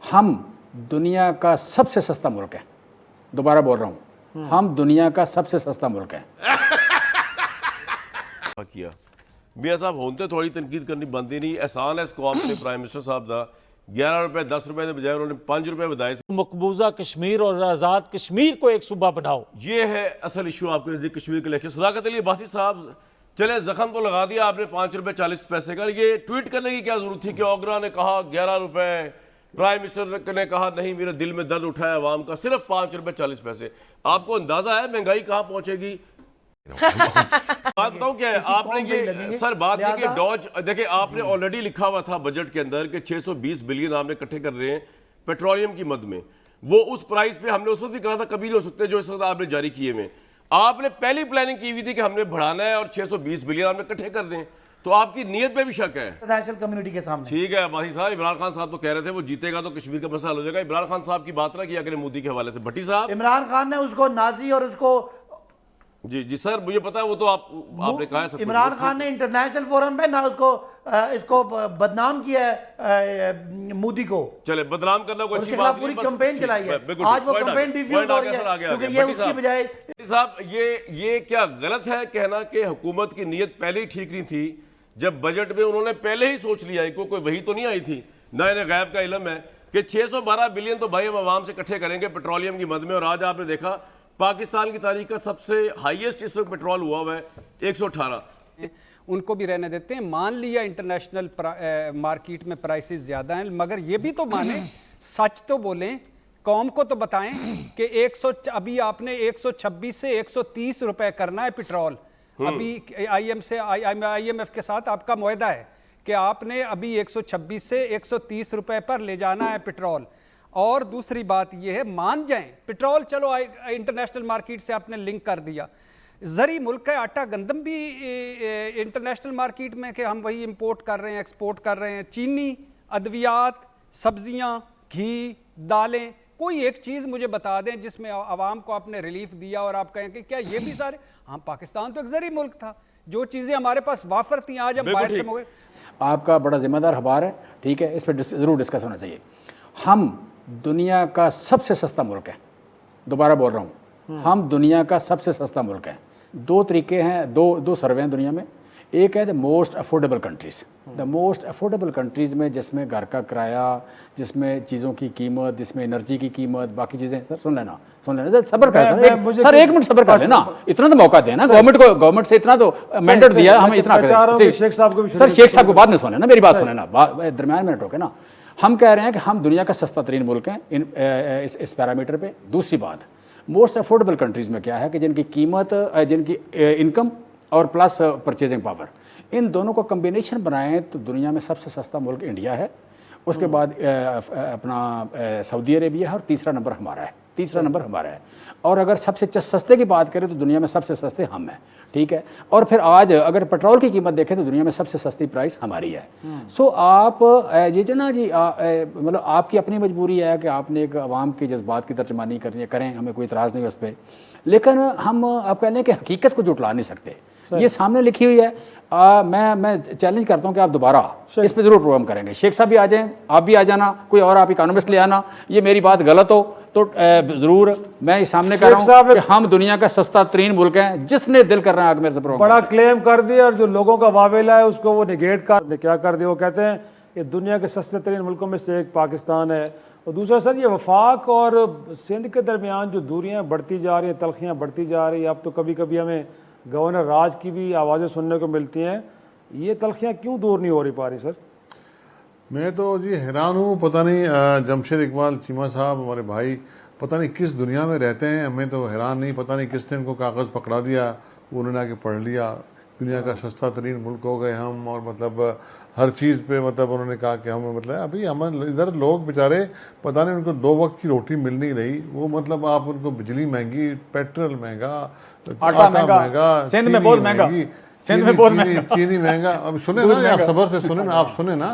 हम दुनिया का सबसे सस्ता मुल्क है। दोबारा बोल रहा हूँ, हम दुनिया का सबसे सस्ता मुल्क है। किया मियाँ साहब होते थोड़ी तनकीद करनी बनती नहीं। एहसान है इस कौम पे प्राइम मिनिस्टर साहब का 11 रुपए 10 रुपए के बजाय उन्होंने 5 रुपए बताए। मकबूजा कश्मीर और आज़ाद कश्मीर को एक सूबा बनाओ, ये है असल इशू आपके नजदीक कश्मीर के लेकर। सदाकत अली अब्बासी साहब, चले जख्म तो लगा दिया आपने 5 रुपए 40 पैसे का, ये ट्वीट करने की क्या जरूरत थी कि ओगरा ने कहा 11 रुपए, प्राइम मिनिस्टर ने कहा नहीं, मेरे दिल में दर्द उठाया अवाम का, सिर्फ 5 रुपए 40 पैसे। आपको अंदाजा है महंगाई कहाँ पहुंचेगी? बात बताऊं क्या है आपने ये सर, बात है कि डॉज देखिए, आपने ऑलरेडी लिखा हुआ था बजट के अंदर कि 620 बिलियन आपने इकट्ठे कर रहे हैं पेट्रोलियम की मद में। वो उस प्राइस पे हमने उस वक्त भी कहा था कभी नहीं हो सकते जो इस वक्त आपने जारी किए हुए। आपने पहली प्लानिंग की हुई थी कि हमने बढ़ाना है और 620 बिलियन आपने इकट्ठे कर दें, तो आपकी नीयत में भी शक है इंटरनेशनल कम्युनिटी के सामने। ठीक है भाई साहब, इमरान खान साहब तो कह रहे थे वो जीतेगा तो कश्मीर का मसला हल हो जाएगा। इमरान खान साहब की बात ना किया करें मोदी के हवाले से। भट्टी साहब, इमरान खान ने उसको नाजी और उसको जी सर मुझे पता है, वो तो आपने कहा है। इमरान खान ने इंटरनेशनल फोरम पे ना इसको बदनाम किया है मोदी को। चले बदनाम करना कोई अच्छी बात नहीं, पूरी कैंपेन चलाई है। आज वो कैंपेन डिफ्यूज हो रही है क्योंकि ये उसकी बजाय। साहब ये क्या गलत है कहना कि हुकूमत की नीयत पहले ही ठीक नहीं थी? जब बजट में उन्होंने पहले ही सोच लिया, इनको कोई वही तो नहीं आई थी ना, इन्हें गैब का इल्म है कि 612 बिलियन तो भाई हम आवाम से इकट्ठे करेंगे पेट्रोलियम की मद में। और आज आपने देखा पाकिस्तान की तारीख का सबसे हाईएस्ट इस वक्त पेट्रोल हुआ है 118। उनको भी रहने देते हैं। मान लिया इंटरनेशनल मार्केट में प्राइसेस ज़्यादा हैं, मगर ये भी तो माने, सच तो बोलें, कौम को तो बताएं कि अभी आपने 126 से 130 रुपए करना है पेट्रोल। अभी IMF के साथ आपका मुआहदा है कि आपने अभी 126 से 130 रुपए पर ले जाना है पेट्रोल। और दूसरी बात यह है, मान जाएं पेट्रोल चलो इंटरनेशनल मार्केट से आपने लिंक कर दिया, जरी मुल्क है, आटा गंदम भी इंटरनेशनल मार्केट में कि हम वही इंपोर्ट कर रहे हैं, एक्सपोर्ट कर रहे हैं। चीनी, अद्वियात, सब्जियां, घी, दालें, कोई एक चीज़ मुझे बता दें जिसमें आवाम को आपने रिलीफ दिया और आप कहें कि क्या ये भी सारे। हाँ, पाकिस्तान तो एक जरी मुल्क था, जो चीज़ें हमारे पास वाफर थी आज हम बाहर से मंगाए। आपका बड़ा जिम्मेदार अखबार है, ठीक है, इस पर ज़रूर डिस्कस होना चाहिए। हम दुनिया का सबसे सस्ता मुल्क है। दोबारा बोल रहा हूँ, हम दुनिया का सबसे सस्ता मुल्क है। दो तरीके हैं, दो सर्वे हैं दुनिया में। एक है the most affordable countries. The most affordable countries में जिसमें घर का किराया, जिसमें चीज़ों की कीमत, जिसमें एनर्जी की कीमत, बाकी चीज़ें। सर सुन लेना सबर कर सर, एक मिनट सबर कर लेना, इतना तो मौका देना गवर्नमेंट से इतना तो मैंडेट दिया हमें, इतना करें। शेख साहब को भी, सर शेख साहब को बाद में सुने ना, मेरी बात सुने ना, दरमियान में टोके ना। हम कह रहे हैं कि हम दुनिया का सस्ता तरीन मुल्क हैं इस पैरामीटर पे। दूसरी बात, मोस्ट अफोर्डेबल कंट्रीज़ में क्या है कि जिनकी कीमत, जिनकी इनकम और प्लस परचेजिंग पावर, इन दोनों को कम्बिनेशन बनाएं तो दुनिया में सबसे सस्ता मुल्क इंडिया है। उसके बाद अपना सऊदी अरेबिया है और तीसरा नंबर हमारा है। और अगर सबसे सस्ते की बात करें तो दुनिया में सबसे सस्ते हम हैं, ठीक है। और फिर आज अगर पेट्रोल की कीमत देखें तो दुनिया में सबसे सस्ती प्राइस हमारी है। सो आप ये जो ना जी, मतलब आपकी अपनी मजबूरी है कि आपने एक आवाम के जज्बात की तर्जमानी करनी है, करें, हमें कोई इतराज़ नहीं है उस पर। लेकिन हम आप कह लें कि हकीकत को जुटला नहीं सकते, ये सामने लिखी हुई है। मैं चैलेंज करता हूं कि आप दोबारा इस पे जरूर प्रोग्राम करेंगे। शेख साहब भी आ जाएं, आप भी आ जाना, कोई और आप इकोनॉमिस्ट ले आना। ये मेरी बात गलत हो तो जरूर मैं सामने कर रहा हूं कि हम दुनिया का सस्ता तरीन मुल्क हैं। जिसने दिल कर रहा है आगे मेरे से प्रोग्राम बड़ा क्लेम कर दिया, और जो लोगों का वावेला है उसको वो निगेट कर क्या कर दिया। वो कहते हैं कि दुनिया के सस्ते तरीन मुल्कों में से एक पाकिस्तान है। और दूसरा सर, ये वफाक और सिंध के दरमियान जो दूरियां बढ़ती जा रही हैं, तलखियाँ बढ़ती जा रही हैं। अब तो कभी कभी हमें गवर्नर राज की भी आवाज़ें सुनने को मिलती हैं। ये तलखियाँ क्यों दूर नहीं हो रही पा रही सर? मैं तो जी हैरान हूँ। पता नहीं जमशेद इकबाल चीमा साहब हमारे भाई पता नहीं किस दुनिया में रहते हैं। हमें तो हैरान नहीं, पता नहीं किसने इनको कागज़ पकड़ा दिया, उन्होंने आके पढ़ लिया दुनिया का सस्ता तरीन मुल्क हो गए हम। और मतलब हर चीज़ पे मतलब उन्होंने कहा कि हम मतलब अभी हम इधर लोग बेचारे पता नहीं उनको 2 वक्त की रोटी मिल नहीं रही। वो मतलब आप उनको बिजली महंगी, पेट्रोल महंगा, आटा महंगा, सिंध में बहुत महंगा, चीनी महंगा। अब सुने ना, आप सबर से सुने ना, आप सुने ना,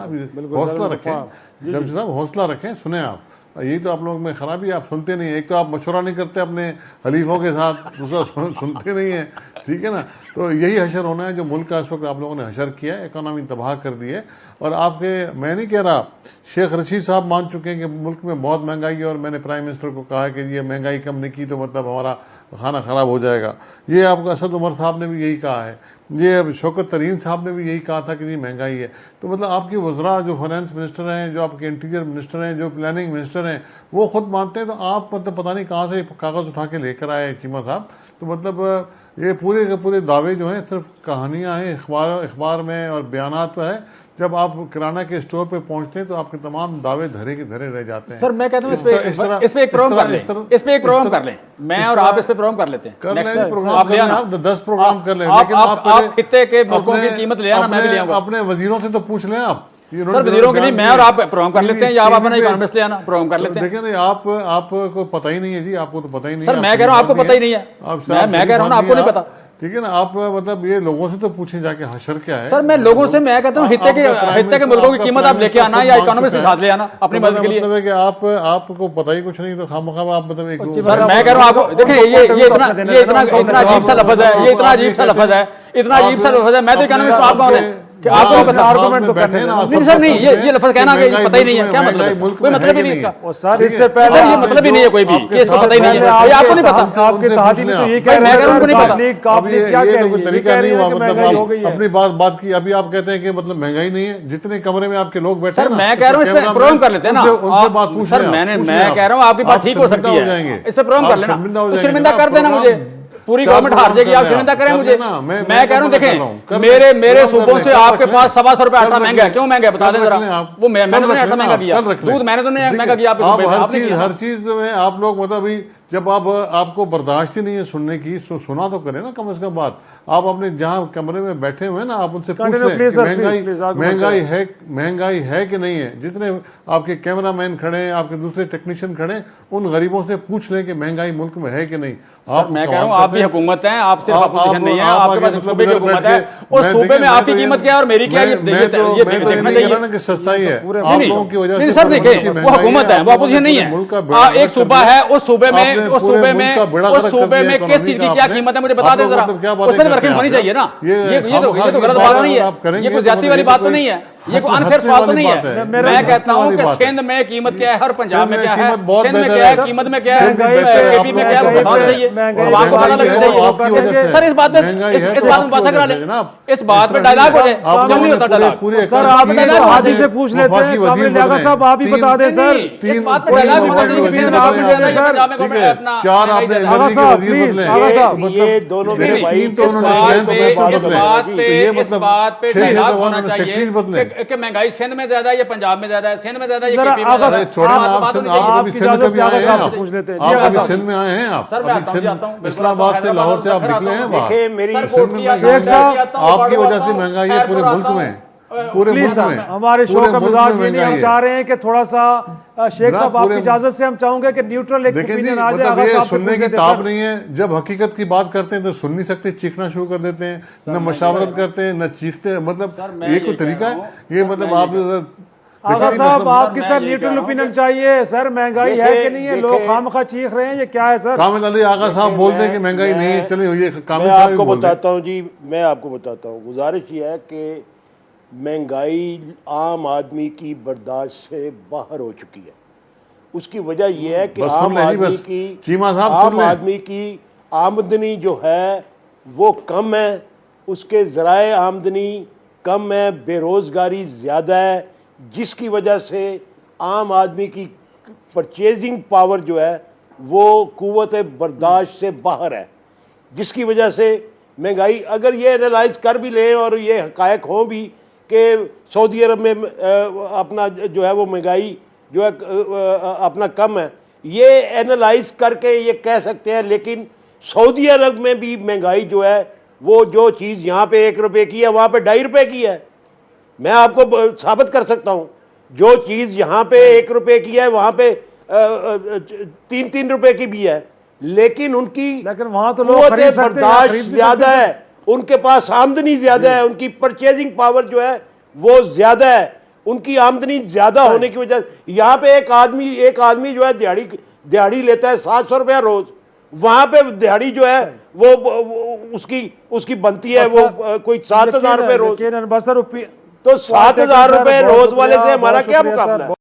अभी हौसला रखें जब साहब, हौसला रखें, सुने आप। यही तो आप लोग में खराबी है, आप सुनते नहीं है। एक तो आप मशवरा नहीं करते अपने हलीफों के साथ, दूसरा सुनते नहीं है, ठीक है ना। तो यही हशर होना है जो मुल्क का इस वक्त आप लोगों ने हशर किया है, इकोनॉमी तबाह कर दी है। और आपके, मैं नहीं कह रहा, शेख रशीद साहब मान चुके हैं कि मुल्क में बहुत महंगाई है और मैंने प्राइम मिनिस्टर को कहा है कि ये महंगाई कम नहीं की तो मतलब हमारा खाना ख़राब हो जाएगा। ये आपका असद उमर साहब ने भी यही कहा है, ये अब शौकत तरीन साहब ने भी यही कहा था कि ये महंगाई है। तो मतलब आपके वज़रा जो फाइनेंस मिनिस्टर हैं, जो आपके इंटीरियर मिनिस्टर हैं, जो प्लानिंग मिनिस्टर हैं, वो खुद मानते हैं। तो आप मतलब पता नहीं कहाँ से कागज़ उठा के लेकर आए चीमा साहब। तो मतलब ये पूरे के पूरे दावे जो हैं सिर्फ कहानियाँ हैं, अखबार में और बयानात पर है। जब आप किराना के स्टोर पे पहुंचते हैं तो आपके तमाम दावे धरे के धरे रह जाते हैं। सर मैं कहता हूँ इस पे एक प्रोग्राम कर लें, इस पे एक प्रोग्राम कर लें, मैं और आप इस पे प्रोग्राम कर लेते हैं। कर Next लें time प्रोग्राम, आप ले आना, आप 10 प्रोग्राम कर लें, आप लेकिन आप खित्ते के मुल्कों की कीमत ले आना, मैं भी ले आऊंगा। अपने वजीरों से तो पूछ लें आप। सर वजीरों के लिए मैं और आप प्रोग्राम कर लेते हैं, या आप अपना इकोनॉमिस्ट ले आना, प्रोग्राम कर लेते हैं। देखिए नहीं, आपको पता ही नहीं है जी, आपको तो पता ही नहीं है। सर मैं कह रहा हूँ आपको पता ही नहीं है, मैं कह रहा हूँ ना आपको नहीं पता, ठीक है ना। आप मतलब ये लोगों से तो पूछे जाके हशर क्या है। सर मैं लोगों से मैं कहता हूँ हित्ते के मुल्कों की कीमत आप लेके आना या इकोनॉमिस्ट के साथ ले आना अपनी मदद के लिए। मतलब है कि आपको पता ही कुछ नहीं तो खामखा आप मतलब एक सर मैं कह रहा हूँ आपको, देखिए ये इतना अजीब सा लफ्ज है, ये इतना अजीब सा लफ्ज है, इतना अजीब सा लफ्ज है। मैं तो इकोनॉमिस्ट, आप कौन है कि आपको नहीं पता? आर्गुमेंट तो करने ना। नहीं सर नहीं, ये लफ्ज कहना कि पता ही नहीं है, क्या मतलब है? कोई मतलब ही नहीं इसका। और सर इससे पहले ये मतलब ही नहीं है कोई भी कि इसको पता ही नहीं है, ये आपको नहीं पता। आपके तहादी में तो ये भाई, मैं कह रहा हूं उनको नहीं पता। क्या कह रही है? तरीका नहीं हुआ, महंगाई हो गई मतलब है। अपनी बात की। अभी आप कहते हैं कि मतलब महंगाई नहीं है, जितने कमरे में आपके लोग बैठे सर हैं ना, मैं कह रहा हूँ इस पे प्रोग्राम कर लेते हैं ना, उनसे बात पूछ सर मैं कह रहा हूँ आपकी बात ठीक हो सकती है, इस पे प्रोग्राम कर लेना। तो शर्मिंदा कर देना मुझे, पूरी गवर्नमेंट हार जाएगी, आप शर्मिंदा करें मुझे। मैं कह रहा हूँ देखें मेरे सूबों से आपके पास 125 रुपए आटा महंगा है, क्यों महंगा है बता दें जरा। वो मैंने तो नहीं आटा महंगा किया, दूध मैंने तो नहीं महंगा किया, हर चीज में आप लोग मतलब जब आपको बर्दाश्त ही नहीं है सुनने की, सुना तो करें ना कम से कम बात। आप अपने जहाँ कमरे में बैठे हुए हैं ना, आप उनसे पूछ लें महंगाई है कि नहीं है। जितने आपके कैमरामैन खड़े हैं, आपके दूसरे टेक्नीशियन खड़े हैं, उन गरीबों से पूछ लें कि महंगाई मुल्क में है कि नहीं। आप मैं कह रहा हूँ आप भी हुकूमत हैं, आप सिर्फ अपोजिशन नहीं है, आपके पास सूबे की हुकूमत है, उस सूबे में आपकी कीमत क्या है और मेरी क्या है, ये देखना चाहिए। सस्ताई है नहीं सर, देखिए वो हुकूमत है, वो अपोजिशन नहीं है। एक सूबा है, उस सूबे में किस चीज की क्या कीमत है मुझे बता दें जरा, उस पर वर्किंग होनी चाहिए ना। ये तो गलत बात नहीं है, ये कोई ज्यादती वाली बात तो नहीं है, ये कोई अनफेयर सवाल तो नहीं है। मैं कहता हूँ कि सिंध में कीमत क्या है और पंजाब में क्या है, सिंध में क्या है, कीमत में क्या है, केपी में क्या है, वो बताना चाहिए, आपको पता लगना चाहिए। सर इस बात पे बात करा ले, इस बात पे डायलॉग हो जाए, क्यों नहीं होता डायलॉग? सर आप हाजी से पूछ लेते हैं, काबिल लियाकत साहब आप ही बता दें सर। इस बात पे डायलॉग होना चाहिए कि सिंध में आपने पंजाब में अपना ये दोनों मेरे भाई इस बात पे डायलॉग होना चाहिए कि महंगाई सिंध में ज्यादा है या पंजाब में ज्यादा है, सिंध में ज्यादा है या केपी में ज्यादा है। पूछ लेते हैं आप सिंध में आए हैं, आप सर मैं आता हूँ इस्लामाबाद से लाहौर से आप निकले हैं। देखिए मेरी शेख साहब आपकी वजह से महंगाई है पूरे मुल्क में, पूरे मुल्क में। हमारे शो का मिजाज ये नहीं, हम चाह रहे हैं कि थोड़ा सा शेख साहब आपकी इजाजत से हम चाहेंगे कि न्यूट्रल एक ओपिनियन आ जाए। मतलब ये सुनने की ताब नहीं है, जब हकीकत की बात करते हैं तो सुन नहीं सकते, चीखना शुरू कर देते हैं, न मशावरत करते हैं न चीखते हैं। मतलब ये कोई तरीका है ये? मतलब आप आगा साहब आपकी सर न्यूट्रल ओपिनियन चाहिए सर। महंगाई है कि नहीं है, लोग खामखा चीख रहे हैं, ये क्या है सर? कामिल अली आगा साहब बोलते हैं कि महंगाई नहीं है, चलिए ये कामिल मैं आपको बताता हूँ जी, मैं आपको बताता हूँ। गुजारिश ये है कि महंगाई आम आदमी की बर्दाश्त से बाहर हो चुकी है। उसकी वजह यह है कि आम आदमी की आमदनी जो है वो कम है, उसके ज़राए आमदनी कम है, बेरोज़गारी ज़्यादा है, जिसकी वजह से आम आदमी की परचेजिंग पावर जो है वो कुव्वत बर्दाश्त से बाहर है, जिसकी वजह से महंगाई, अगर ये एनालाइज कर भी लें और ये हक़ायक़ हों भी कि सऊदी अरब में अपना जो है वो महंगाई जो है अपना कम है, ये एनालाइज करके ये कह सकते हैं। लेकिन सऊदी अरब में भी महंगाई जो है वो जो चीज़ यहाँ पे 1 रुपये की है वहाँ पे 2.5 रुपये की है। मैं आपको साबित कर सकता हूँ, जो चीज़ यहाँ पे 1 रुपये की है वहाँ पे 3-3 रुपये की भी है, लेकिन उनकी वहाँ तो बर्दाश्त ज़्यादा है, उनके पास आमदनी ज़्यादा है, उनकी परचेजिंग पावर जो है वो ज़्यादा है, उनकी आमदनी ज्यादा होने की वजह से। यहाँ पे एक आदमी जो है दिहाड़ी लेता है 700 रुपया रोज, वहां पे दिहाड़ी जो है वो उसकी बनती है वो कोई 7,000 रुपये रोज। लेकिन अनबसर तो 7,000 रुपये रोज वाले से हमारा क्या मुकाबला है?